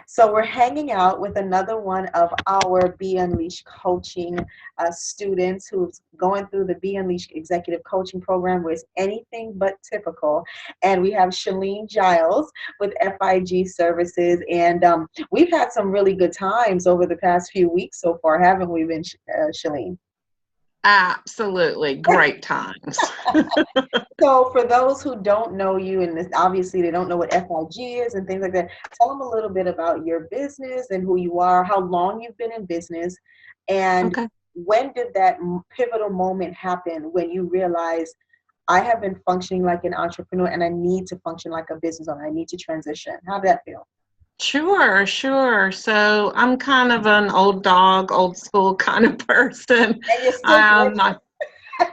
So we're hanging out with another one of our Be Unleashed coaching students who's going through the Be Unleashed executive coaching program, where it's anything but typical. And we have Shelene Giles with FIG Services. And we've had some really good times over the past few weeks so far, haven't we been, Shelene? Absolutely. Great times. So for those who don't know you, and this, obviously they don't know what FIG is and things like that, tell them a little bit about your business and who you are, how long you've been in business, and Okay. when did that pivotal moment happen when you realized I have been functioning like an entrepreneur and I need to function like a business owner. I need to transition. How did that feel? Sure, sure. So I'm kind of an old dog, old school kind of person. And you're still Um, great. my,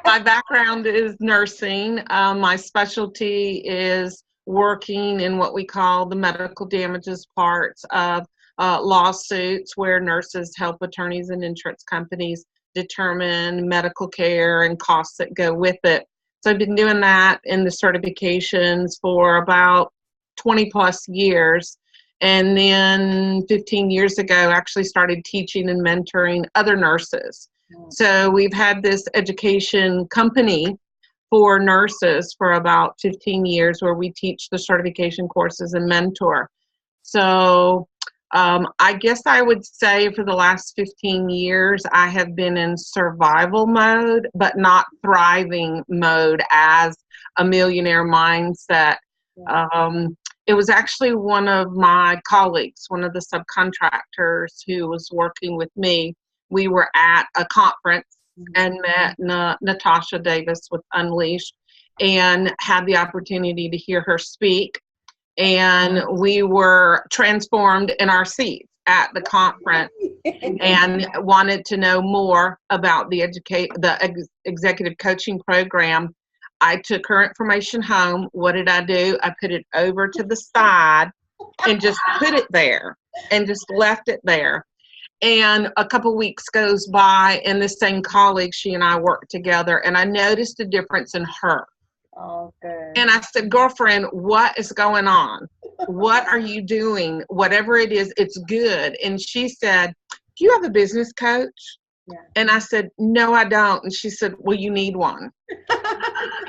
my background is nursing. My specialty is working in what we call the medical damages parts of lawsuits, where nurses help attorneys and insurance companies determine medical care and costs that go with it. So I've been doing that in the certifications for about 20 plus years. And then 15 years ago, actually started teaching and mentoring other nurses. So we've had this education company for nurses for about 15 years, where we teach the certification courses and mentor. So I guess I would say for the last 15 years, I have been in survival mode, but not thriving mode as a millionaire mindset. It was actually one of my colleagues, one of the subcontractors who was working with me. We were at a conference and met Natasha Davis with Unleashed and had the opportunity to hear her speak. And we were transformed in our seats at the conference and wanted to know more about the executive coaching program. I took her information home. What did I do? I put it over to the side and just put it there and just left it there. And a couple weeks goes by, and this same colleague, she and I worked together, and I noticed a difference in her. Oh, good. And I said, girlfriend, what is going on? What are you doing? Whatever it is, it's good. And she said, do you have a business coach? Yeah. And I said, no, I don't. And she said, well, you need one.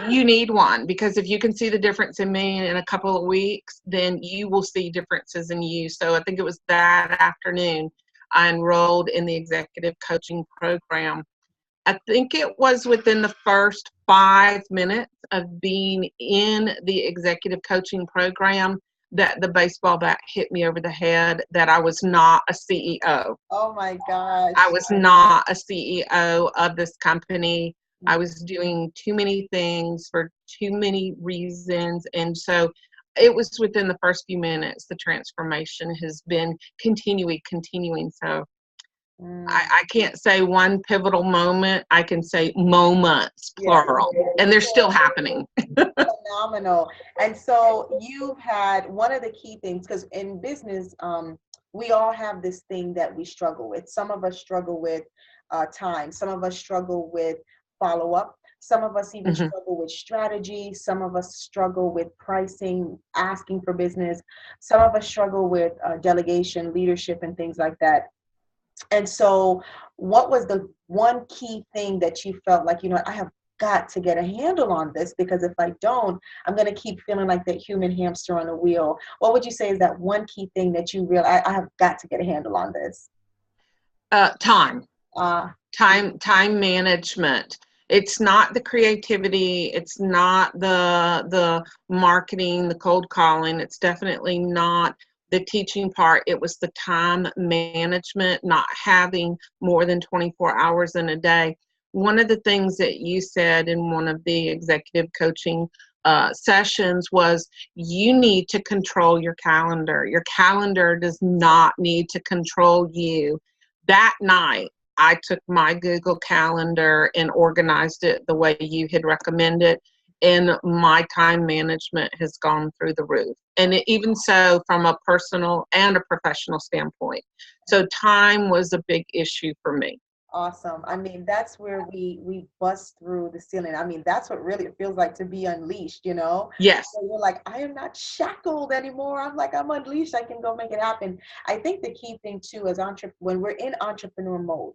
You need one, because if you can see the difference in me in a couple of weeks, then you will see differences in you. So I think it was that afternoon I enrolled in the executive coaching program. I think it was within the first 5 minutes of being in the executive coaching program that the baseball bat hit me over the head that I was not a CEO. Oh my gosh. I was not a CEO of this company. I was doing too many things for too many reasons. And so it was within the first few minutes. The transformation has been continuing. So I can't say one pivotal moment. I can say moments, plural, and they're still happening. Phenomenal. And so you've had one of the key things, because in business, we all have this thing that we struggle with. Some of us struggle with time. Some of us struggle with follow up. Some of us even struggle with strategy. Some of us struggle with pricing, asking for business. Some of us struggle with delegation, leadership, and things like that. And so what was the one key thing that you felt like, I have got to get a handle on this, because if I don't, I'm going to keep feeling like that human hamster on a wheel? What would you say is that one key thing that you realize, I have got to get a handle on this? Time. Uh, Time management. It's not the creativity. It's not the marketing, the cold calling. It's definitely not the teaching part. It was the time management, not having more than 24 hours in a day. One of the things that you said in one of the executive coaching sessions was you need to control your calendar. Your calendar does not need to control you. That night, I took my Google Calendar and organized it the way you had recommended, and my time management has gone through the roof. And even so, from a personal and a professional standpoint. So time was a big issue for me. Awesome. I mean, that's where we bust through the ceiling. I mean, that's what really it feels like to be unleashed, you know? Yes. So you're like, I am not shackled anymore. I'm like, I'm unleashed. I can go make it happen. I think the key thing too is when we're in entrepreneur mode,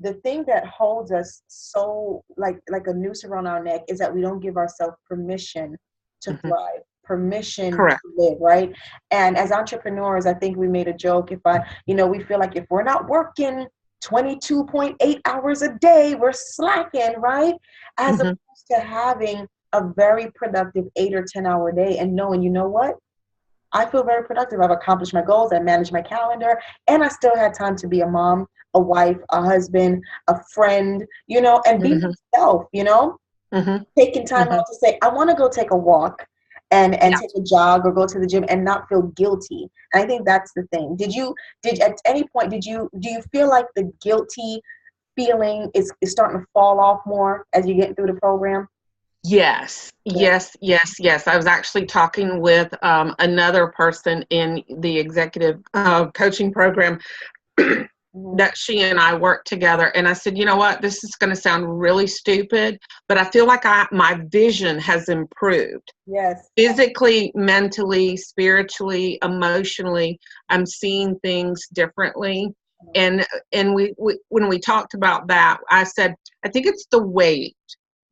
the thing that holds us so like a noose around our neck is that we don't give ourselves permission to Hmm. thrive, permission Correct. to live, right? And as entrepreneurs, I think we made a joke, we feel like if we're not working 22.8 hours a day, we're slacking, right? As Hmm. opposed to having a very productive 8 or 10 hour day and knowing, you know what? I feel very productive. I've accomplished my goals. I managed my calendar, and I still had time to be a mom, a wife, a husband, a friend, and be Hmm. myself, Hmm. taking time Hmm. out to say, I want to go take a walk and Yeah. take a jog or go to the gym and not feel guilty. And I think that's the thing. Did at any point, do you feel like the guilty feeling is starting to fall off more as you get through the program? Yes, Yeah. yes, yes, yes. I was actually talking with another person in the executive coaching program Hmm. that she and I worked together. And I said, you know what, this is going to sound really stupid, but I feel like my vision has improved Yes. physically, mentally, spiritually, emotionally. I'm seeing things differently. And we when we talked about that, I said, I think it's the weight,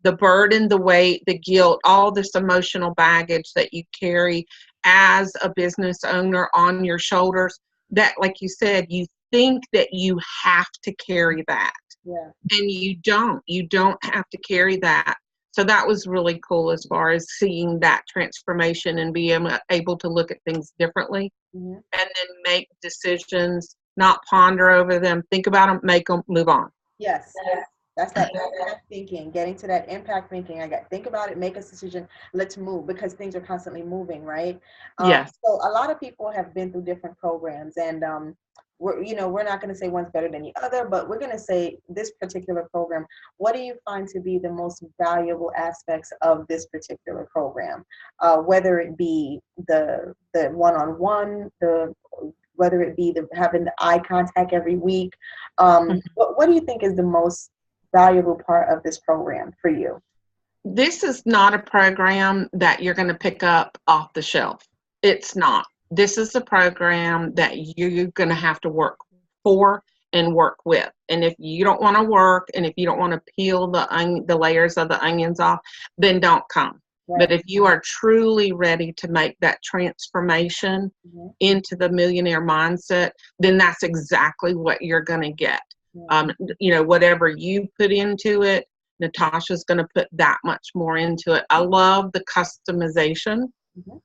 the burden, the weight, the guilt, all this emotional baggage that you carry as a business owner on your shoulders that, like you said, you think that you have to carry that, Yeah. and you don't have to carry that. So that was really cool as far as seeing that transformation and being able to look at things differently Hmm. and then make decisions, not ponder over them, think about them, make them, move on. Yes. That's that impact thinking, getting to that impact thinking. I got think about it, make a decision, let's move because things are constantly moving, right? Yes. So a lot of people have been through different programs, and we're not going to say one's better than the other, but we're going to say this particular program. What do you find to be the most valuable aspects of this particular program? Whether it be the one-on-one, the whether it be the having the eye contact every week. What do you think is the most valuable part of this program for you? This is not a program that you're going to pick up off the shelf. It's not. This is a program that you're going to have to work for and work with. And if you don't want to work and if you don't want to peel the layers of the onions off, then don't come. But Right. if you are truly ready to make that transformation Mhm. into the millionaire mindset, then that's exactly what you're going to get. Yeah. Whatever you put into it, Natasha's going to put that much more into it. I love the customization Mhm.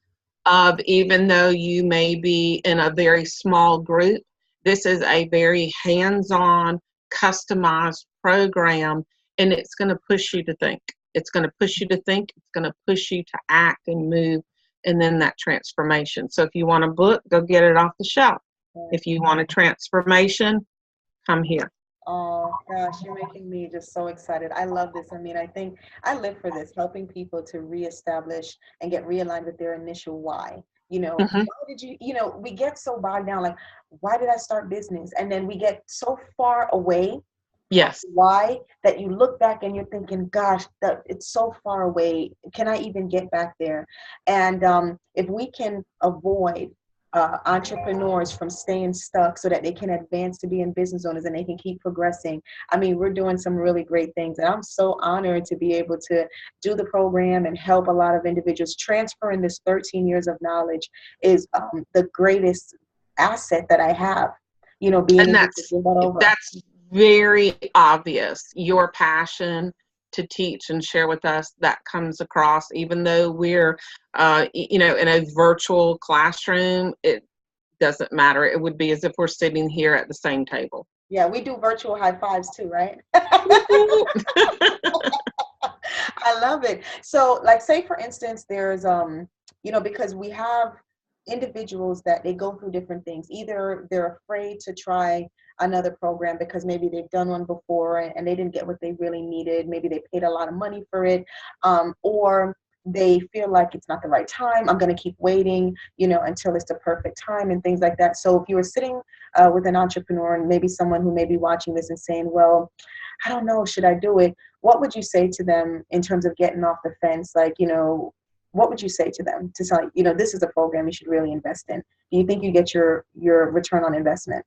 of, even though you may be in a very small group, this is a very hands-on, customized program, and it's going to push you to think. It's going to push you to think. It's going to push you to act and move, and then that transformation. So if you want a book, go get it off the shelf. Right. If you want a transformation, come here. Oh gosh, you're making me just so excited. I love this. I mean, I think I live for this, helping people to reestablish and get realigned with their initial why. Hmm. Why did we get so bogged down, like, why did I start business? And then we get so far away from Yes. why that you look back and you're thinking, gosh, that it's so far away. Can I even get back there? And if we can avoid entrepreneurs from staying stuck so that they can advance to being business owners and they can keep progressing. I mean, we're doing some really great things. And I'm so honored to be able to do the program and help a lot of individuals. Transferring this 13 years of knowledge is the greatest asset that I have, being And able to that's give that over. that's very obvious. Your passion to teach and share with us, that comes across, even though we're in a virtual classroom. It doesn't matter. It would be as if we're sitting here at the same table. Yeah, we do virtual high fives too, right? I love it. So, like, say for instance, there's because we have individuals that they go through different things. Either they're afraid to try another program because maybe they've done one before and they didn't get what they really needed. Maybe they paid a lot of money for it, or they feel like it's not the right time. I'm going to keep waiting, until it's the perfect time and things like that. So if you were sitting with an entrepreneur and maybe someone who may be watching this and saying, well, I don't know, should I do it? What would you say to them in terms of getting off the fence? Like, what would you say to them to tell, this is a program you should really invest in? Do you think you get your return on investment?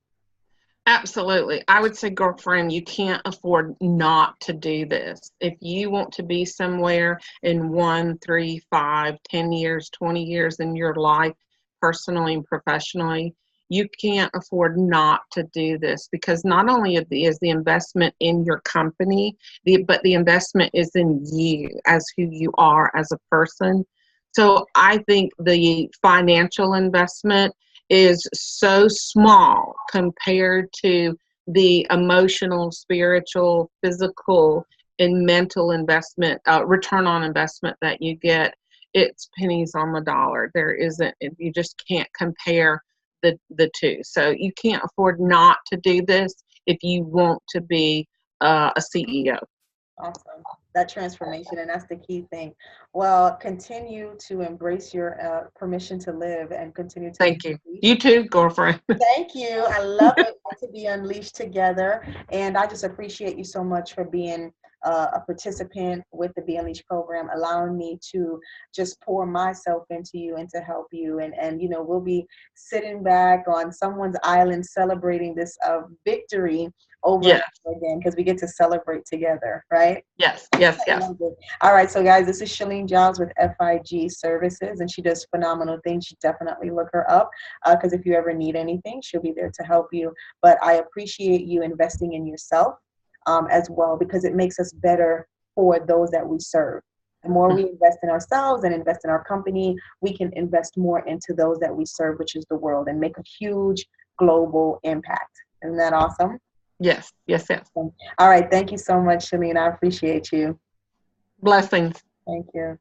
Absolutely. I would say, girlfriend, you can't afford not to do this. If you want to be somewhere in 1, 3, 5, 10 years, 20 years in your life, personally and professionally, you can't afford not to do this, because not only is the investment in your company, but the investment is in you as who you are as a person. So I think the financial investment is so small compared to the emotional, spiritual, physical, and mental investment, return on investment that you get. It's pennies on the dollar. There isn't, you just can't compare the two. So you can't afford not to do this if you want to be a CEO. Awesome. That transformation, and that's the key thing. Well, continue to embrace your permission to live and continue to Thank you. be. You too, girlfriend. Thank you. I love it to be unleashed together. And I just appreciate you so much for being a participant with the Be Unleashed program, allowing me to just pour myself into you and to help you. And we'll be sitting back on someone's island celebrating this victory over and Yes, over again, because we get to celebrate together, right? yes, yes, I yes. love it. All right, so guys, this is Shelene Giles with FIG Services, and she does phenomenal things. You definitely look her up, because if you ever need anything, she'll be there to help you. But I appreciate you investing in yourself as well, because it makes us better for those that we serve. The more we invest in ourselves and invest in our company, we can invest more into those that we serve, which is the world, and make a huge global impact. Isn't that awesome? Yes, yes, yes. All right, thank you so much, Shelene. I appreciate you. Blessings. Thank you.